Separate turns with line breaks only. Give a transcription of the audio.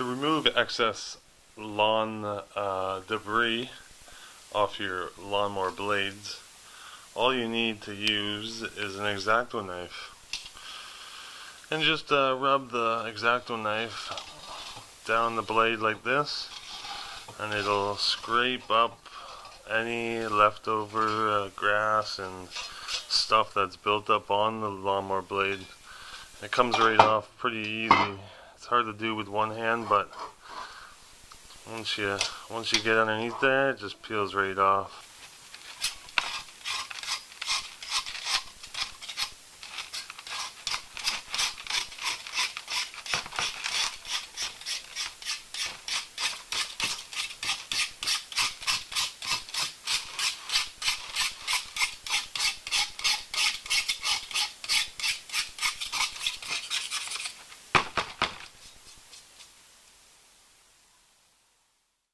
To remove excess lawn debris off your lawnmower blades, all you need to use is an X-Acto knife. And just rub the X-Acto knife down the blade like this, and it'll scrape up any leftover grass and stuff that's built up on the lawnmower blade. It comes right off pretty easy. It's hard to do with one hand, but once you get underneath there, it just peels right off.